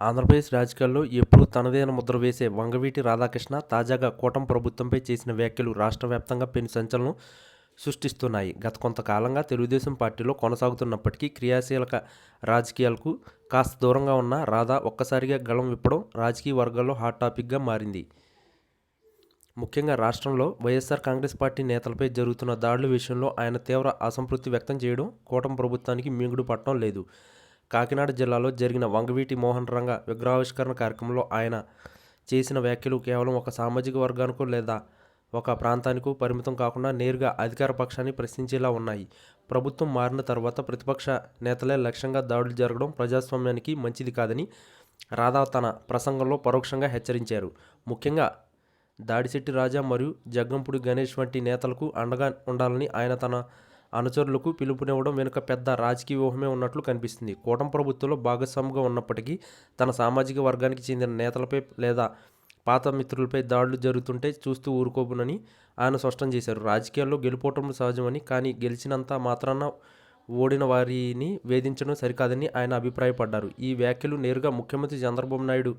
ఆంధ్రప్రదేశ్ రాజకీయాల్లో ఎప్పుడూ తనదైన ముద్ర వేసే వంగవీటి రాధాకృష్ణ తాజాగా కూటమి ప్రభుత్వంపై చేసిన వ్యాఖ్యలు రాష్ట్ర వ్యాప్తంగా పెను సంచలనం సృష్టిస్తున్నాయి. గత కొంతకాలంగా తెలుగుదేశం పార్టీలో కొనసాగుతున్నప్పటికీ క్రియాశీలక రాజకీయాలకు కాస్త దూరంగా ఉన్న రాధా ఒక్కసారిగా గళం విప్పడం రాజకీయ వర్గాల్లో హాట్ టాపిక్గా మారింది. ముఖ్యంగా రాష్ట్రంలో వైఎస్ఆర్ కాంగ్రెస్ పార్టీ నేతలపై జరుగుతున్న దాడుల విషయంలో ఆయన తీవ్ర అసంతృప్తి వ్యక్తం చేయడం కూటమి ప్రభుత్వానికి మింగుడు పట్టడం లేదు. కాకినాడ జిల్లాలో జరిగిన వంగవీటి మోహన్ రంగ విగ్రహావిష్కరణ కార్యక్రమంలో ఆయన చేసిన వ్యాఖ్యలు కేవలం ఒక సామాజిక వర్గానికో లేదా ఒక ప్రాంతానికో పరిమితం కాకుండా నేరుగా అధికార పక్షాన్ని ప్రశ్నించేలా ఉన్నాయి. ప్రభుత్వం మారిన తర్వాత ప్రతిపక్ష నేతలే లక్ష్యంగా దాడులు జరగడం ప్రజాస్వామ్యానికి మంచిది కాదని రాధా తన ప్రసంగంలో పరోక్షంగా హెచ్చరించారు. ముఖ్యంగా దాడిశెట్టి రాజా మరియు జగ్గంపూడి గణేష్ వంటి నేతలకు అండగా ఉండాలని ఆయన తన అనుచరులకు పిలుపునివ్వడం వెనుక పెద్ద రాజకీయ వ్యూహమే ఉన్నట్లు కనిపిస్తుంది. కూటమి ప్రభుత్వంలో భాగస్వామిగా ఉన్నప్పటికీ తన సామాజిక వర్గానికి చెందిన నేతలపై లేదా పాత మిత్రులపై దాడులు జరుగుతుంటే చూస్తూ ఊరుకోబునని ఆయన స్పష్టం చేశారు. రాజకీయాల్లో గెలుపోవటం సహజమని, కానీ గెలిచినంత మాత్రాన ఓడిన వారిని వేధించడం సరికాదని ఆయన అభిప్రాయపడ్డారు. ఈ వ్యాఖ్యలు నేరుగా ముఖ్యమంత్రి చంద్రబాబు నాయుడు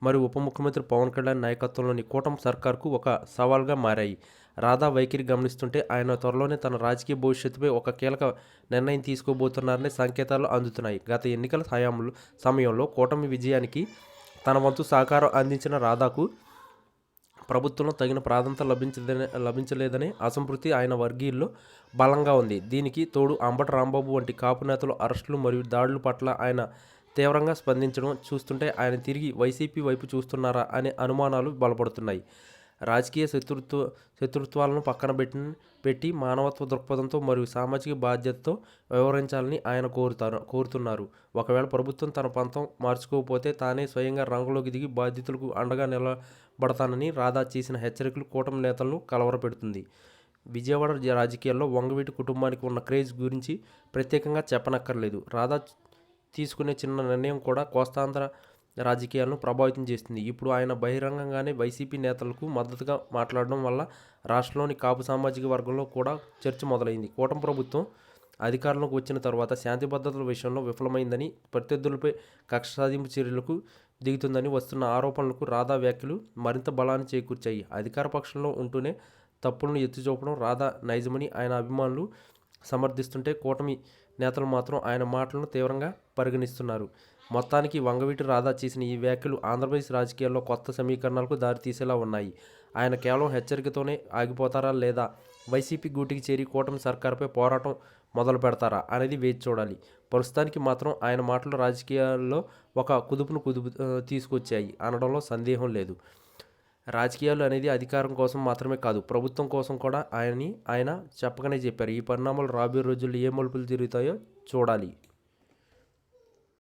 మరియు ఉప ముఖ్యమంత్రి పవన్ కళ్యాణ్ నాయకత్వంలోని కూటమి సర్కార్కు ఒక సవాల్గా మారాయి. రాధా వైఖరి గమనిస్తుంటే ఆయన త్వరలోనే తన రాజకీయ భవిష్యత్తుపై ఒక కీలక నిర్ణయం తీసుకోబోతున్నారనే సంకేతాలు అందుతున్నాయి. గత ఎన్నికల సమయంలో కూటమి విజయానికి తన వంతు సహకారం అందించిన రాధాకు ప్రభుత్వంలో తగిన ప్రాధాన్యత లభించలేదనే అసంతృప్తి ఆయన వర్గీయుల్లో బలంగా ఉంది. దీనికి తోడు అంబటి రాంబాబు వంటి కాపు నేతల అరెస్టులు మరియు దాడుల పట్ల ఆయన తీవ్రంగా స్పందించడం చూస్తుంటే ఆయన తిరిగి వైసీపీ వైపు చూస్తున్నారా అనే అనుమానాలు బలపడుతున్నాయి. రాజకీయ శత్రుత్వాలను పక్కన పెట్టి మానవత్వ దృక్పథంతో మరియు సామాజిక బాధ్యతతో వ్యవహరించాలని ఆయన కోరుతున్నారు. ఒకవేళ ప్రభుత్వం తన పంతం మార్చుకోకపోతే తానే స్వయంగా రంగంలోకి దిగి బాధితులకు అండగా నిలబడతానని రాధా చేసిన హెచ్చరికలు కూటమి నేతలను కలవరపెడుతుంది. విజయవాడ రాజకీయాల్లో వంగవీటి కుటుంబానికి ఉన్న క్రేజ్ గురించి ప్రత్యేకంగా చెప్పనక్కర్లేదు. రాధా తీసుకునే చిన్న నిర్ణయం కూడా కోస్తాంధ్ర రాజకీయాలను ప్రభావితం చేస్తుంది. ఇప్పుడు ఆయన బహిరంగంగానే వైసీపీ నేతలకు మద్దతుగా మాట్లాడడం వల్ల రాష్ట్రంలోని కాపు సామాజిక వర్గంలో కూడా చర్చ మొదలైంది. కూటమి ప్రభుత్వం అధికారంలోకి వచ్చిన తర్వాత శాంతి భద్రతల విషయంలో విఫలమైందని, ప్రత్యర్థులపై కక్ష సాధింపు చర్యలకు దిగుతుందని వస్తున్న ఆరోపణలకు రాధా వ్యాఖ్యలు మరింత బలాన్ని చేకూర్చాయి. అధికార పక్షంలో ఉంటూనే తప్పులను ఎత్తిచూపడం రాధా నైజమని ఆయన అభిమానులు సమర్థిస్తుంటే కూటమి నేతలు మాత్రం ఆయన మాటలను తీవ్రంగా పరిగణిస్తున్నారు. మొత్తానికి వంగవీటి రాధా చేసిన ఈ వ్యాఖ్యలు ఆంధ్రప్రదేశ్ రాజకీయాల్లో కొత్త సమీకరణాలకు దారితీసేలా ఉన్నాయి. ఆయన కేవలం హెచ్చరికతోనే ఆగిపోతారా లేదా వైసీపీ గూటికి చేరి కూటమి సర్కారుపై పోరాటం మొదలు పెడతారా అనేది వేచి చూడాలి. ప్రస్తుతానికి మాత్రం ఆయన మాటలు రాజకీయాల్లో ఒక కుదుపును తీసుకొచ్చాయి అనడంలో సందేహం లేదు. రాజకీయాలు అనేది అధికారం కోసం మాత్రమే కాదు, ప్రభుత్వం కోసం కూడా ఆయన చెప్పకనే చెప్పారు. ఈ పరిణామాలు రాబోయే రోజుల్లో ఏ మలుపులు తిరుగుతాయో చూడాలి.